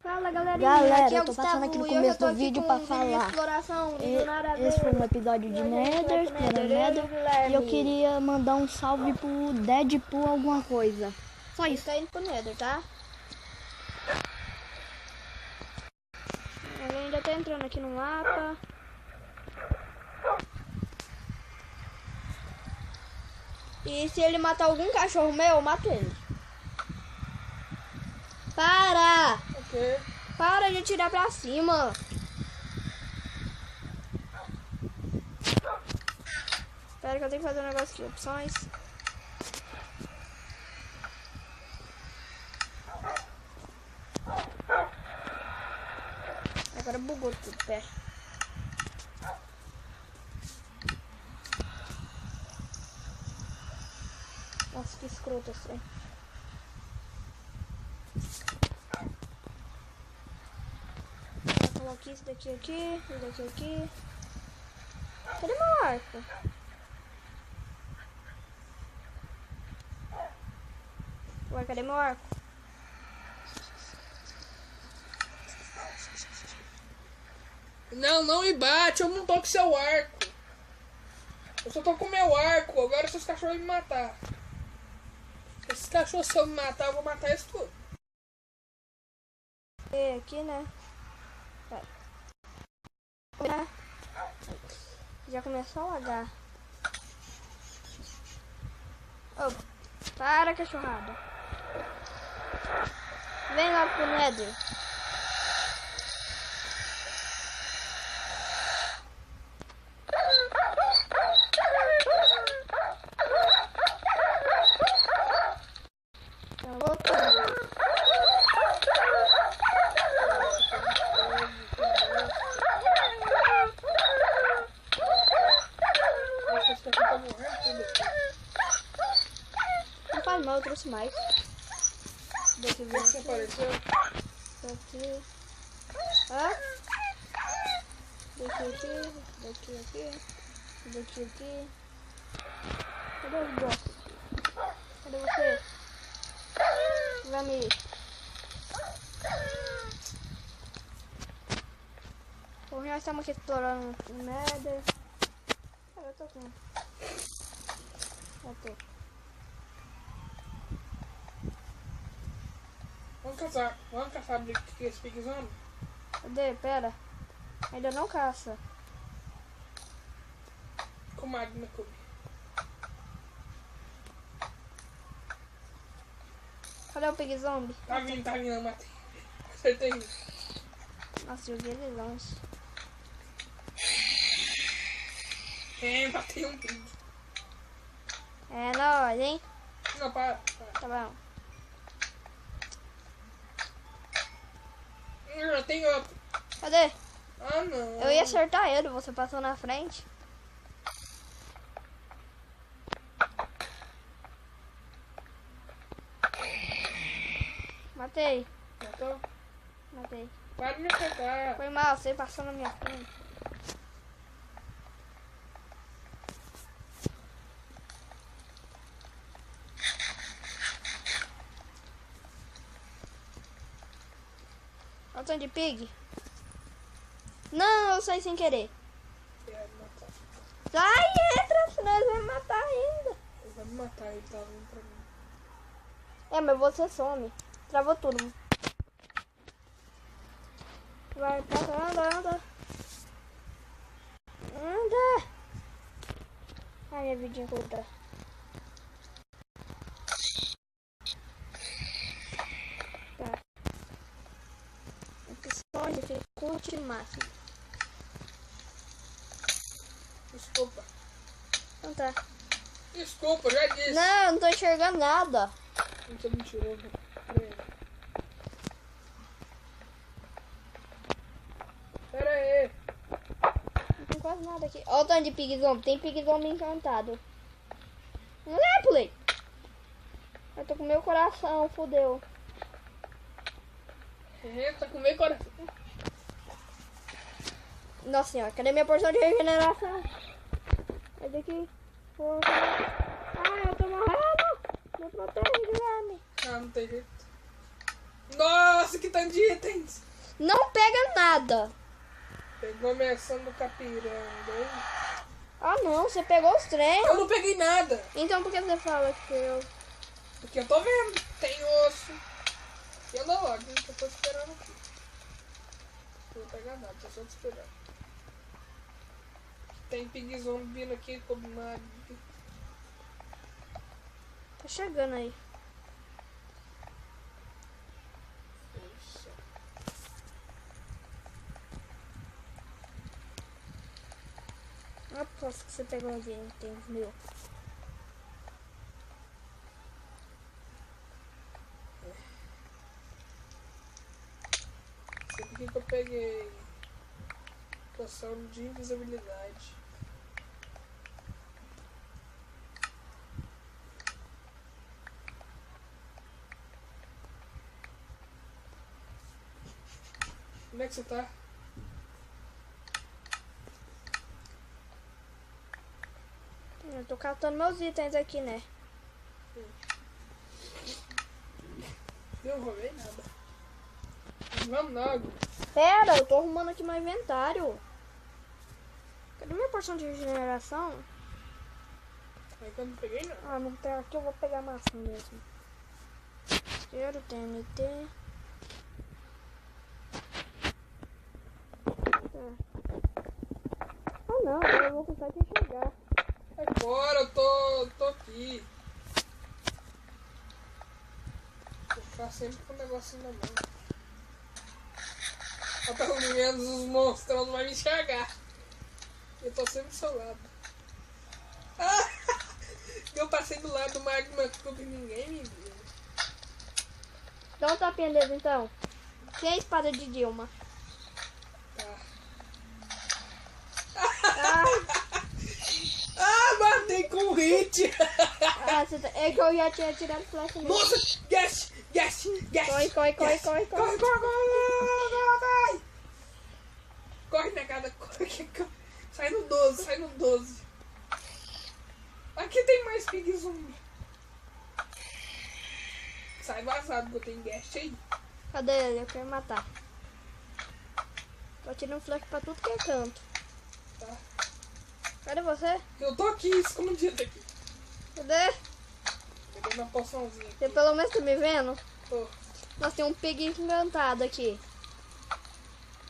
Fala galerinha, Galera, eu tô passando aqui no começo do vídeo pra falar. Esse foi um episódio de Nether, explorando Nether. E eu queria mandar um salve pro Deadpool alguma coisa. Só isso. Tá indo pro Nether, tá? Ele ainda tá entrando aqui no mapa. E se ele matar algum cachorro meu, eu mato ele. Para! Ok. Para de atirar pra cima. Espera que eu tenho que fazer um negócio aqui. Opções. Agora bugou tudo, pera. Nossa, que escroto assim. Vou colocar isso daqui aqui, isso daqui aqui. Cadê meu arco? Ué, cadê meu arco? Não me bate, eu não tô com seu arco. Eu só tô com meu arco, agora seus cachorros vão me matar. Esses cachorros, se eu me matar, eu vou matar eles tudo. E aqui, né? Já começou a lagar. Oh, para, cachorrada. Vem lá pro Nether. Não faz mal, eu trouxe mais. Deixa eu ver Você apareceu? aqui. Hã? Daqui aqui, daqui aqui. Cadê os blocos? Cadê você? Vamos. Bom, nós estamos aqui explorando o Nether. Eu tô com. Eu tô. Vamos caçar esse pigzão? Cadê? Pera. Ainda não caça. Com Magna Cube. Cadê o Pig Zombie? Tá vindo, eu matei. Acertei. Nossa, eu vi ele longe. Matei um pig. É nóis, hein? Não, para. Tá bom. Tem outro. Cadê? Ah, não. Eu ia acertar ele, você passou na frente. Matei. Matou? Matei. Para de me acertar. Foi mal, você passou na minha frente. Olha o tanto de pig. Não, eu saí sem querer. Sai, entra, senão ele vai me matar ainda. Ele vai me matar, ele tá vindo pra mim. É, mas você some. Travou tudo. Vai, passa, anda. Anda. Ai, minha vidinha curta. Tá. Opção de dificuldade máximo. Desculpa. Então tá. Desculpa, eu já disse. Não, não tô enxergando nada. Não sou mentiroso. Pera aí. Não tem quase nada aqui. Olha o tanto de Pig Zombie. Tem Pig Zombie encantado. Não é, pulei. Eu tô com meu coração, fodeu. Tá com meio coração. Nossa senhora, cadê minha porção de regeneração? Cadê aqui? Força. Ah, eu tô morrendo. Me protege, Guilherme. Ah, não tem jeito. Nossa, que tanto de itens. Não pega nada. Pegou a menção do capiranga, hein? Ah, não, você pegou os trem. Eu não peguei nada. Então por que você fala que eu... Porque eu tô vendo. Tem osso. E anda logo, hein? Que eu tô esperando aqui. Não vou pegar nada, tô só te esperando. Tem pig zombie vindo aqui combinado. Tá chegando aí. Aposto que você pegou alguém, tem os mil. Sei por que eu peguei poção de invisibilidade. Como é que você tá? Eu tô catando meus itens aqui, né? Eu não roubei nada. Vamos logo. Pera, eu tô arrumando aqui meu inventário. Cadê minha porção de regeneração? Aí que eu não peguei nada. Ah, não tem aqui, eu vou pegar maçã mesmo. Quero TNT. Ah não, agora eu vou tentar te enxergar. Vai fora, eu tô aqui. Vou ficar sempre com o negocinho na mão. Eu tô vendo os monstros, não vai me enxergar. Eu tô sempre do seu lado. Ah! Eu passei do lado do Magma Cube e ninguém me viu. Dá um tapinha deles então. Sem a espada de Dilma. Tá. Ah, Matei com hit! é que eu já tinha tirado flecha nele. Nossa! Yes! Yes! Yes! Corre. Corre! Corre, negada, corre. Sai no 12. Aqui tem mais pig zumbi. Sai vazado que eu tenho guest aí. Cadê ele? Eu quero matar. Tô tirando flecha pra tudo que é canto. Tá. Cadê você? Eu tô aqui, escondido aqui. Cadê? Peguei minha poçãozinha Você aqui. pelo menos tá me vendo? Tô. Nós tem um pig encantado aqui.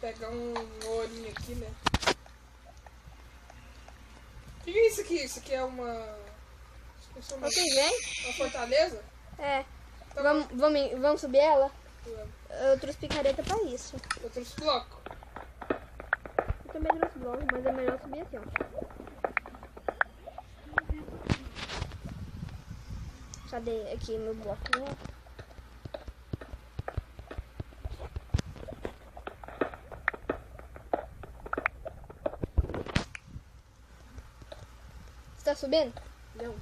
Pegar um olhinho aqui, né? O que é isso aqui? Isso aqui é uma... Esqueci o nome. Ok, vem? Uma fortaleza? É. Tá Vamos subir ela? bom. Eu trouxe picareta pra isso. Eu trouxe bloco. Eu também trouxe bloco, mas é melhor subir assim, ó. Cadê aqui meu bloquinho? Você tá subindo? Não.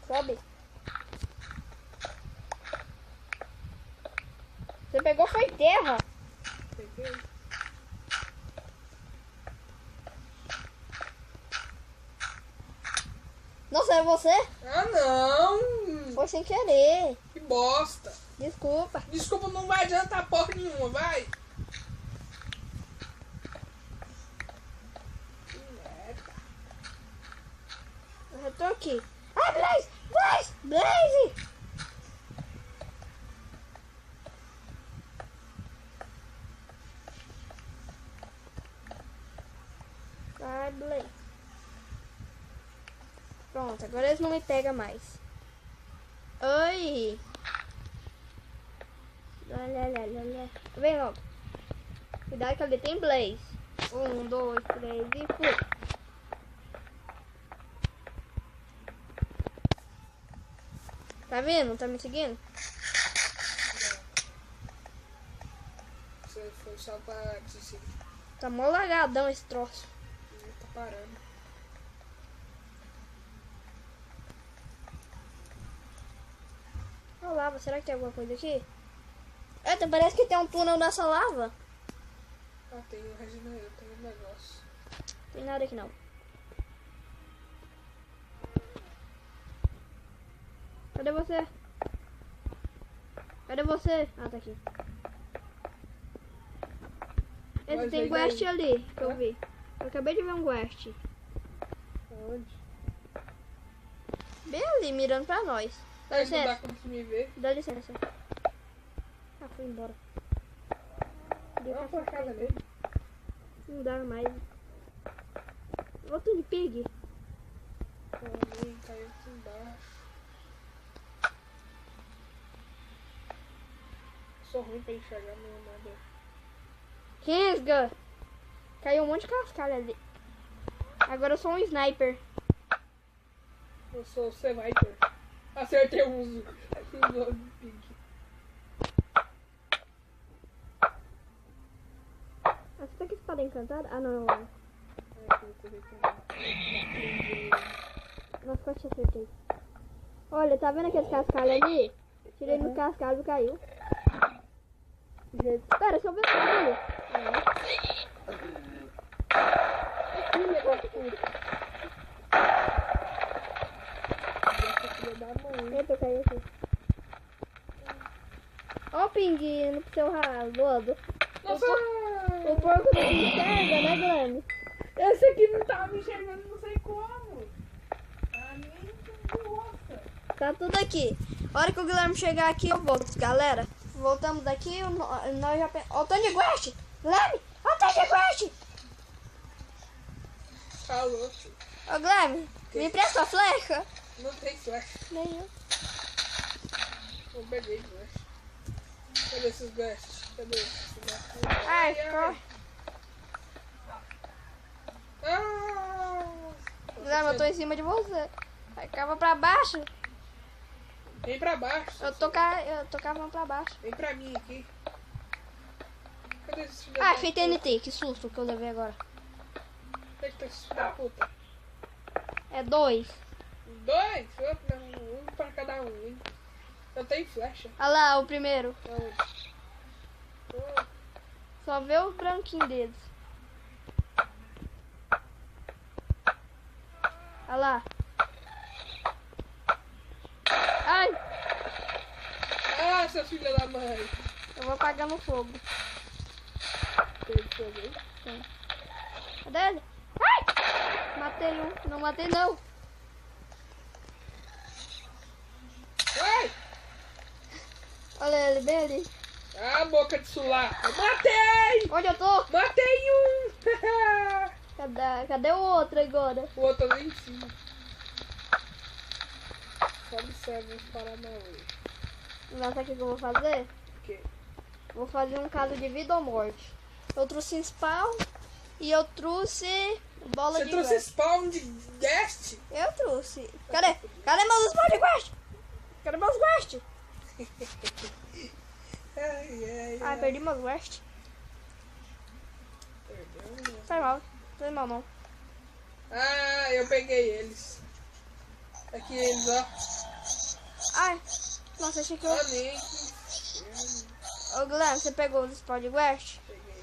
Sobe. Você pegou foi terra. Peguei. Nossa, é você? Ah, não! Foi sem querer. Que bosta! Desculpa. Desculpa, não vai adiantar porra nenhuma, vai! Que merda. Eu já tô aqui. Ai, Blaze! Blaze! Blaze! Ai, Blaze. Pronto, agora eles não me pegam mais. Oi! Vem logo. Cuidado que ali tem Blaze. 1, 2, 3 e fui. Tá vendo? Tá me seguindo? Você foi só pra desistir. Tá mó largadão esse troço. Tá parando. Olha lava, será que tem alguma coisa aqui? Eita, parece que tem um túnel nessa lava. Ah, tem um regenerador, tem um negócio. Tem nada aqui não. Cadê você? Cadê você? Ah, tá aqui. Esse Mas tem aí quest daí? ali, que eu Hã? vi. Eu acabei de ver um quest. Onde? Bem ali, mirando pra nós. Dá Aí não dá licença. como me ver. Dá licença. Ah, fui embora. Dá uma porcada nele. Não dá mais. Outro de pig. Também caiu aqui embaixo. Sou ruim pra enxergar meu nada. Resga! Caiu um monte de cascalho ali. Agora eu sou um sniper. Eu sou o Sniper. Acertei uns pig. Você tá com espada encantada? Ah, não, não. Nossa, quase te acertei. Olha, tá vendo aqueles cascalhos ali? Tirei no cascalho e caiu. Espera, deixa eu ver ali. Que negócio puto. Eita, eu caí aqui. Ó o pinguinho pro seu ralo. Nossa! O porco não me enxerga, né, Guilherme? Esse aqui não tava me enxergando, não sei como. Ah, nem nossa. Tá tudo aqui. A hora que o Guilherme chegar aqui, eu volto, galera. Voltamos daqui, nós já... Ó o Tony Quest! Guilherme! Ó o Tony Quest! Tá louco. Ô, Guilherme, me empresta a flecha? Não tem flash. Nem eu. Eu peguei flash. Cadê esses bestes? Cadê esses? Ai, corre. Guilherme, eu tô em cima de você. Acaba pra baixo. Vem pra baixo. Eu tô cavando pra baixo. Vem pra mim aqui. Cadê esses filhos Ah, da achei TNT. Que susto que eu levei agora. Onde é que tá esses filhos da puta? É 2. 2? Um pra cada um, hein? Eu tenho flecha. Olha lá, o primeiro. Aonde? Oh, Só vê o branquinho deles. Olha lá. Ai, ah, seu filho da mãe. eu vou apagar no fogo. Tem fogo aí? Cadê ele? Ai! Matei um. Não matei, não. Ai! Olha ele, bem ali. Ah, boca de sular. Eu matei! Onde eu tô? Matei um! Cadê o outro agora? O outro ali em cima. Só observa os paranauê. Não sabe o que eu vou fazer? O quê? Vou fazer um caso de vida ou morte. Eu trouxe spawn e eu trouxe bola Você de trouxe guest. spawn de guest? Eu trouxe. Cadê? Cadê meus spawn de guest? Cadê meus guest? Ah, perdi meus guest. Perdeu, né? Foi mal não. Ah, eu peguei eles. Aqui eles, ó. Ai, nossa, achei que eu... Ah, nem. Ô, Guilherme, você pegou os spawn de guest? Peguei.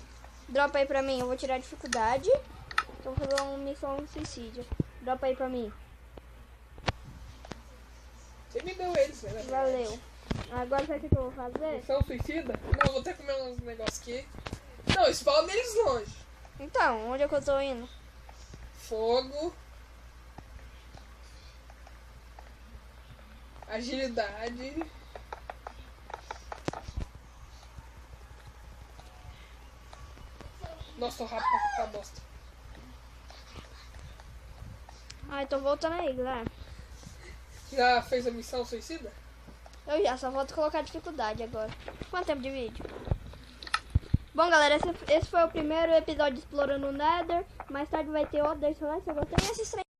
Dropa aí pra mim, eu vou tirar a dificuldade. Eu vou fazer uma missão suicídio. Dropa aí pra mim. Você me deu eles, né? Valeu. Agora sabe o que eu vou fazer? Missão suicida? Não, vou até comer uns negócios aqui. Não, spawn eles longe. Então, onde é que eu tô indo? Fogo. Agilidade. Nossa, tô rápido pra bosta. Ai, tô voltando aí, Guilherme. Já fez a missão suicida? Eu já, só falta colocar dificuldade agora. Quanto tempo de vídeo? Bom, galera, esse foi o primeiro episódio de Explorando o Nether. Mais tarde vai ter outro, deixa o like se você gostou. E esse